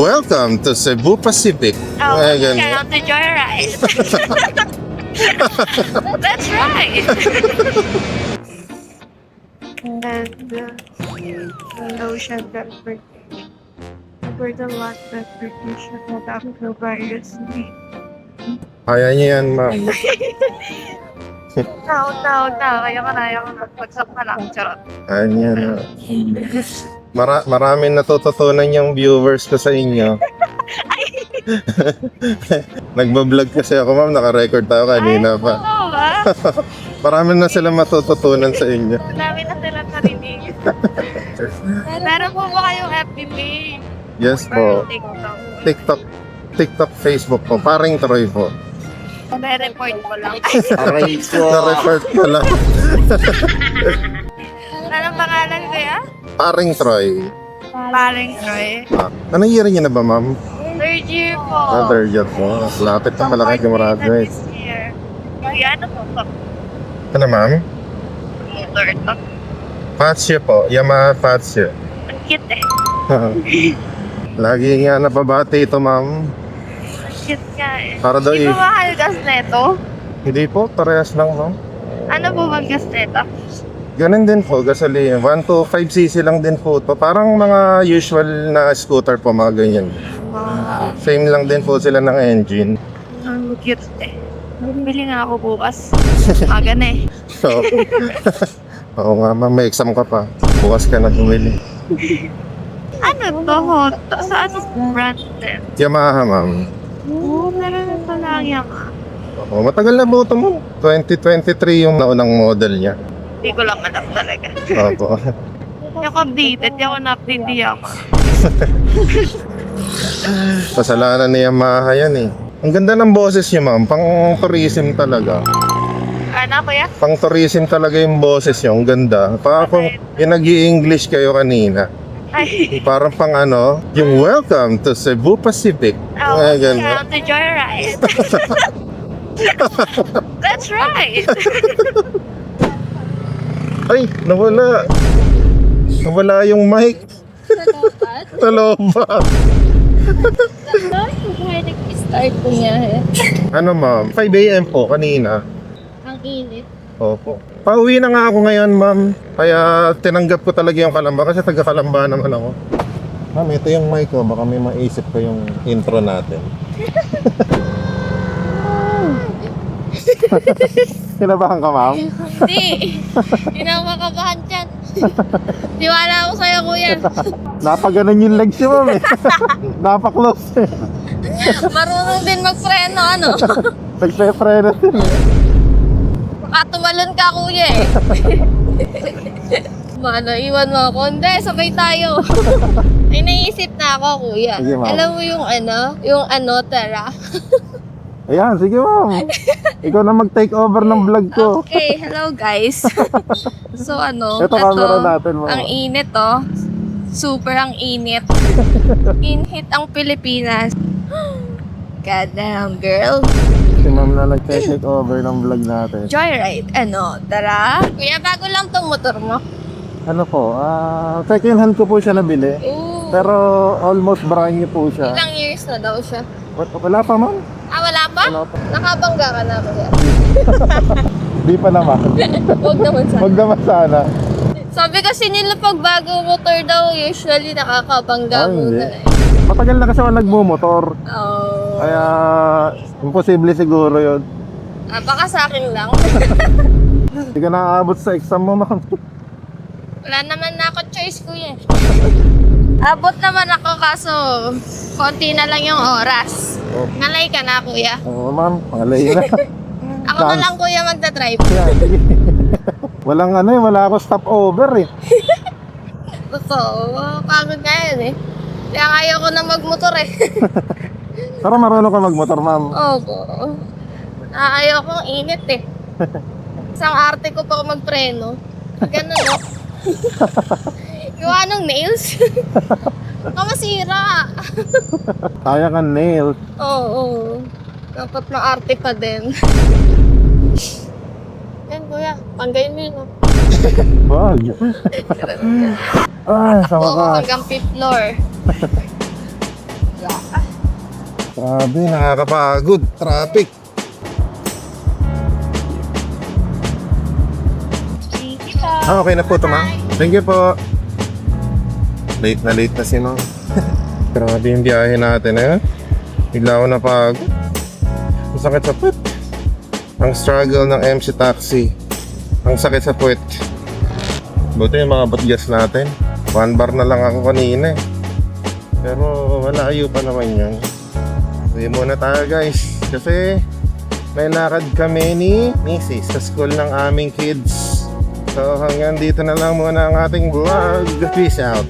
Welcome to Cebu Pacific. Oh, Ganun. welcome to Joyride. That's right. And ocean transportation. For the lot transportation of the virus. Kaya niyo yan, ma'am. Huwag na. Ayaw ko na. Pagsak ka lang. Charot. Kaya niyo na. Maraming natututunan yung viewers ko sa inyo. Nagbablog kasi ako, ma'am. Naka-record tayo kanina pa. Oo ba? Marami na sila matututunan sa inyo. Marami na sila narinig. Meron po ba kayong FB page? Yes Or po. TikTok, Facebook po. Paring Troy po. Report ko lang. Na-report ko lang. Anong pangalan kuya? Paring Troy. Paring Troy. Anong year niyo na ba, ma'am? Third year po. Third year po. Lapit na pala kayo graduate. This year. Kaya ano po ba? Ano, ma'am? Motor to. Patsy po. Yamaha Patsy. Ang cute eh. Lagi nga napabati ito, ma'am. Ang cute nga eh. Para daw Di ba mahal gas neto? Hindi po, parehas lang, ma'am. Ano po bang gas neto? Ganun din po, gasolina. 1 to 5cc lang din po ito. Parang mga usual na scooter po, mga ganyan. Wow. Same lang din po sila ng engine. Ang cute eh. Bili nga ako bukas. Aga na eh. So, oo nga, ma'am, may exam ka pa. Bukas ka na bumili. Ano to? Sa ano brand din? Yamaha, ma'am. Oo, meron na pala yan. Oo, matagal na po ito, ma'am. 2023 yung naunang model niya. Hindi ko lang alam talaga. Opo. Hindi ako updated. Hindi ako na-update di ako. Kasalanan ni Yamaha yan eh. Ang ganda ng boses niya, ma'am. Pang tourism talaga. Ano kuya? Pang tourism talaga yung boses niya. Ang ganda. Parang kung yung nag-i-English kayo kanina. Ay. Parang pang ano, yung welcome to Cebu Pacific. Oh, Ganun. welcome to Joyride. That's right. Ay, nawala. Nawala yung mic. Talobat. Buhay nag-start po niya eh. Ano, ma'am? 5 a.m. po kanina. Ang init. Opo. Pauwi na nga ako ngayon, ma'am. Kaya tinanggap ko talaga yung Kalamba kasi taga-Kalamba naman ako. Ma'am, ito yung mic ko. Baka may maisip ko yung intro natin. Kinabahan ka, ma'am? Hindi. Hindi na ako makabahan dyan. Tiwala ako sa'yo, kuya. Napaganon yung legs niyo, ma'am eh. Napa-close eh. Marunong din magpreno, ano? Nagpe-preno din eh. Baka tumalon ka, kuya eh. Mano, iwan mo ako. Hindi, sabay tayo. May naisip na ako, kuya. Sige, ma'am. Alam mo yung Tara? Ayan, sige, ma'am. Ikaw na mag-take over ng vlog ko. Okay, hello guys. So Ito camera natin, ma'am. Ang init oh. Super ang init. Inhit ang Pilipinas. God damn, girl. Si ma'am na nag-take over ng vlog natin. Joyride, tara. Kuya, bago lang tong motor mo. Ano po, second hand ko po siya nabili. Ooh. Pero almost brand new po siya. Ilang years na daw siya? Wala pa, ma'am. Wala pa? Wala pa. Nakabangga ka na kuya. Di pa naman. Huwag naman sana. Wag naman sana. Sabi kasi nila pag bago motor daw, usually nakakabangga Ay, muna hindi. eh. Matagal na kasi ako nagmumotor. Oh. Kaya imposible siguro yun. Baka sa akin lang. Hindi ka nakaabot sa exam mo, ma'am. Wala naman na ako choice, kuya. Abot naman ako kaso konti na lang yung oras. Oh. Ngalay ka na, kuya. Oo, ma'am. Malay na. Ako na lang, kuya, magdadrive. Yan, sige. Walang ano eh, wala ako stopover eh. Totoo, pagod nga yun eh. Kaya ayaw ko na magmotor eh. Pero marunong ka magmotor, ma'am. Opo. Ayaw kong init eh. Isang arte ko pa magpreno. Ganun no. Yung anong nails? Baka masira. Kaya ka nail. Oo. Dapat na arte pa din. Yan kuya, panggayin mo yun. Oh. Wag. Ay, sa Oo, wakas. hanggang 5th floor. Grabe, nakakapagod. Traffic. Thank you po. Okay na po ito, ma'am. Thank you po. Late na si ma'am. Grabe yung biyahe natin, eh. Bigla ako napagod. Ang sakit sa puwet. Ang struggle ng MC Taxi. Ang sakit sa puwet. Buti yung mga batgas natin. 1 bar na lang ako kanina, eh. Pero malayo pa naman yun. Uwi muna tayo, guys. Kasi may lakad kami ni Mrs. sa school ng aming kids. So hanggang dito na lang muna ang ating vlog. Peace out.